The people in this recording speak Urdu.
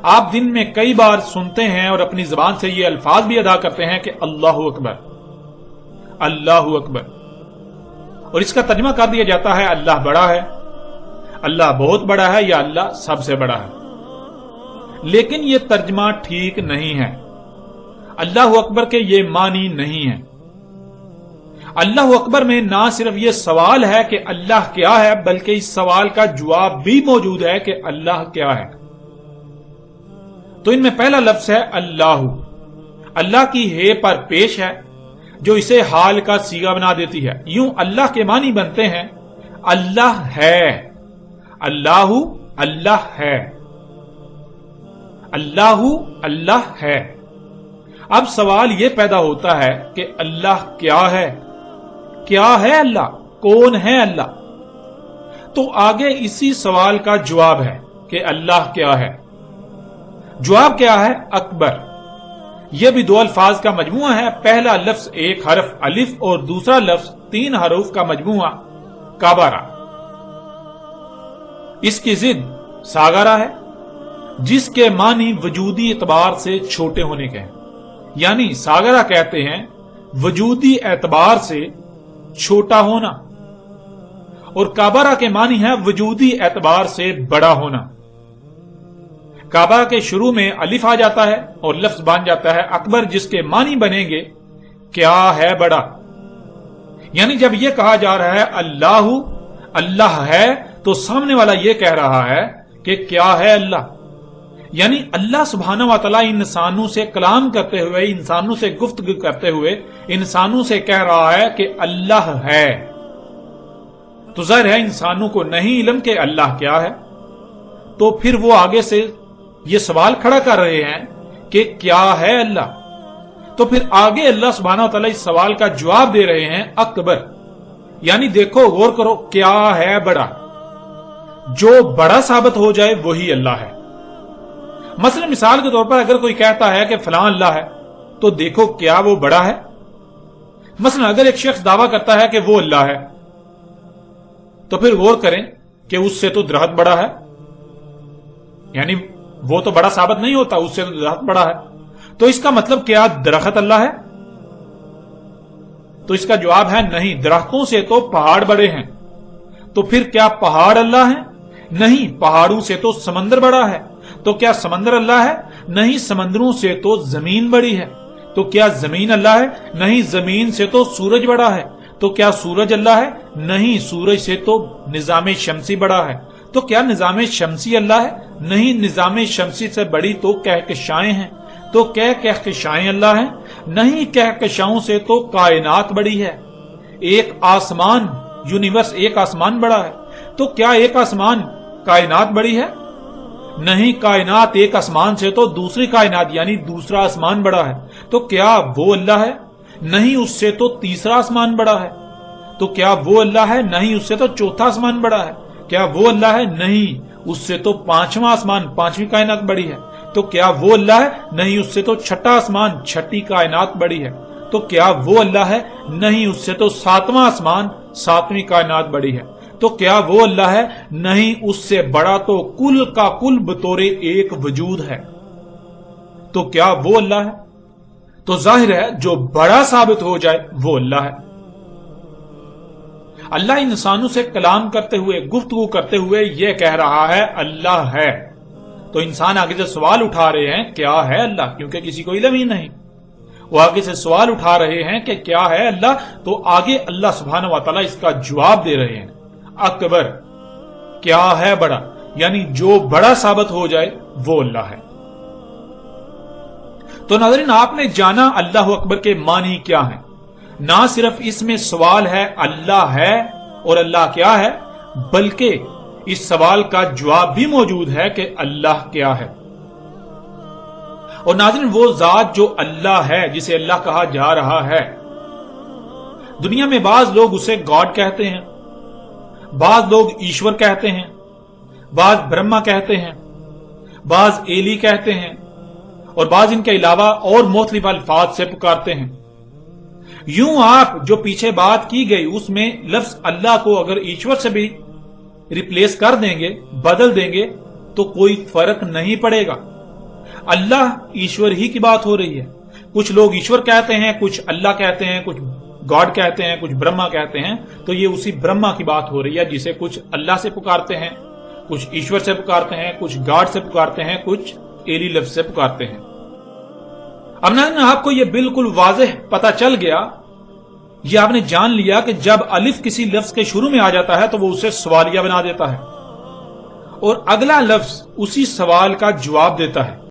آپ دن میں کئی بار سنتے ہیں اور اپنی زبان سے یہ الفاظ بھی ادا کرتے ہیں کہ اللہ اکبر، اللہ اکبر، اور اس کا ترجمہ کر دیا جاتا ہے اللہ بڑا ہے، اللہ بہت بڑا ہے، یا اللہ سب سے بڑا ہے۔ لیکن یہ ترجمہ ٹھیک نہیں ہے۔ اللہ اکبر کے یہ معنی نہیں ہے۔ اللہ اکبر میں نہ صرف یہ سوال ہے کہ اللہ کیا ہے، بلکہ اس سوال کا جواب بھی موجود ہے کہ اللہ کیا ہے۔ تو ان میں پہلا لفظ ہے اللہ۔ اللہ کی ہے پر پیش ہے جو اسے حال کا صیغہ بنا دیتی ہے۔ یوں اللہ کے معنی بنتے ہیں اللہ ہے، اللہ اللہ ہے، اللہ اللہ ہے۔ اب سوال یہ پیدا ہوتا ہے کہ اللہ کیا ہے؟ کیا ہے اللہ؟ کون ہے اللہ؟ تو آگے اسی سوال کا جواب ہے کہ اللہ کیا ہے۔ جواب کیا ہے؟ اکبر۔ یہ بھی دو الفاظ کا مجموعہ ہے۔ پہلا لفظ ایک حرف الف اور دوسرا لفظ 3 حروف کا مجموعہ کابارا۔ اس کی ضد ساگارا ہے جس کے معنی وجودی اعتبار سے چھوٹے ہونے کے ہیں، یعنی ساگارا کہتے ہیں وجودی اعتبار سے چھوٹا ہونا، اور کابارا کے معنی ہے وجودی اعتبار سے بڑا ہونا۔ کعبہ کے شروع میں الف آ جاتا ہے اور لفظ بن جاتا ہے اکبر، جس کے معنی بنیں گے کیا ہے بڑا۔ یعنی جب یہ کہا جا رہا ہے اللہ اللہ ہے تو سامنے والا یہ کہہ رہا ہے کہ کیا ہے اللہ، یعنی اللہ سبحانہ و تعالی انسانوں سے کلام کرتے ہوئے، انسانوں سے گفتگو کرتے ہوئے انسانوں سے کہہ رہا ہے کہ اللہ ہے۔ تو ظاہر ہے انسانوں کو نہیں علم کہ اللہ کیا ہے، تو پھر وہ آگے سے یہ سوال کھڑا کر رہے ہیں کہ کیا ہے اللہ۔ تو پھر آگے اللہ سبحانہ و تعالی اس سوال کا جواب دے رہے ہیں اکبر، یعنی دیکھو غور کرو کیا ہے بڑا، جو بڑا ثابت ہو جائے وہی اللہ ہے۔ مثلا مثال کے طور پر اگر کوئی کہتا ہے کہ فلاں اللہ ہے تو دیکھو کیا وہ بڑا ہے۔ مثلا اگر ایک شخص دعویٰ کرتا ہے کہ وہ اللہ ہے تو پھر غور کریں کہ اس سے تو درخت بڑا ہے، یعنی وہ تو بڑا ثابت نہیں ہوتا، اس سے تو درخت بڑا ہے، تو اس کا مطلب کیا درخت اللہ ہے؟ تو اس کا جواب ہے نہیں، درختوں سے تو پہاڑ بڑے ہیں۔ تو پھر کیا پہاڑ اللہ ہیں؟ نہیں، پہاڑوں سے تو سمندر بڑا ہے۔ تو کیا سمندر اللہ ہے؟ نہیں، سمندروں سے تو زمین بڑی ہے۔ تو کیا زمین اللہ ہے؟ نہیں، زمین سے تو سورج بڑا ہے۔ تو کیا سورج اللہ ہے؟ نہیں، سورج سے تو نظام شمسی بڑا ہے۔ تو کیا نظام شمسی اللہ ہے؟ نہیں، نظام شمسی سے بڑی تو کہکشائیں ہیں۔ تو کیا کہکشائیں اللہ ہیں؟ نہیں، کہکشاؤں سے تو کائنات بڑی ہے۔ ایک آسمان، یونیورس، ایک آسمان بڑا ہے۔ تو کیا ایک آسمان کائنات بڑی ہے؟ نہیں، کائنات ایک آسمان سے تو دوسری کائنات یعنی دوسرا آسمان بڑا ہے۔ تو کیا وہ اللہ ہے؟ نہیں، اس سے تو تیسرا آسمان بڑا ہے۔ تو کیا وہ اللہ ہے؟ نہیں، اس سے تو چوتھا آسمان بڑا ہے۔ کیا وہ اللہ ہے؟ نہیں، اس سے تو 5واں آسمان، 5ویں کائنات بڑی ہے۔ تو کیا وہ اللہ ہے؟ نہیں، اس سے تو 6واں آسمان، 6ٹھی کائنات بڑی ہے۔ تو کیا وہ اللہ ہے؟ نہیں، اس سے تو 7واں آسمان، 7ویں کائنات بڑی ہے۔ تو کیا وہ اللہ ہے؟ نہیں، اس سے بڑا تو کل کا کل بطور ایک وجود ہے۔ تو کیا وہ اللہ ہے؟ تو ظاہر ہے جو بڑا ثابت ہو جائے وہ اللہ ہے۔ اللہ انسانوں سے کلام کرتے ہوئے، گفتگو کرتے ہوئے یہ کہہ رہا ہے اللہ ہے۔ تو انسان آگے سے سوال اٹھا رہے ہیں کیا ہے اللہ، کیونکہ کسی کو علم ہی نہیں۔ وہ آگے سے سوال اٹھا رہے ہیں کہ کیا ہے اللہ، تو آگے اللہ سبحانہ و تعالیٰ اس کا جواب دے رہے ہیں اکبر، کیا ہے بڑا، یعنی جو بڑا ثابت ہو جائے وہ اللہ ہے۔ تو ناظرین، آپ نے جانا اللہ اکبر کے معنی کیا ہیں۔ نہ صرف اس میں سوال ہے اللہ ہے اور اللہ کیا ہے، بلکہ اس سوال کا جواب بھی موجود ہے کہ اللہ کیا ہے۔ اور ناظرین، وہ ذات جو اللہ ہے، جسے اللہ کہا جا رہا ہے، دنیا میں بعض لوگ اسے گاڈ کہتے ہیں، بعض لوگ ایشور کہتے ہیں، بعض برہما کہتے ہیں، بعض ایلی کہتے ہیں، اور بعض ان کے علاوہ اور مختلف الفاظ سے پکارتے ہیں۔ یوں آپ جو پیچھے بات کی گئی اس میں لفظ اللہ کو اگر ایشور سے بھی ریپلیس کر دیں گے، بدل دیں گے، تو کوئی فرق نہیں پڑے گا، اللہ ایشور ہی کی بات ہو رہی ہے. کچھ لوگ ایشور کہتے ہیں، کچھ اللہ کہتے ہیں، کچھ گاڈ کہتے ہیں، کچھ برہما کہتے ہیں. تو یہ اسی برہما کی بات ہو رہی ہے جسے کچھ اللہ سے پکارتے ہیں، کچھ ایشور سے پکارتے ہیں، کچھ گاڈ سے پکارتے ہیں، کچھ ایلی لفظ سے پکارتے ہیں. اب ناظرین آپ کو یہ بالکل واضح پتا چل گیا، یہ آپ نے جان لیا کہ جب الف کسی لفظ کے شروع میں آ جاتا ہے تو وہ اسے سوالیہ بنا دیتا ہے اور اگلا لفظ اسی سوال کا جواب دیتا ہے.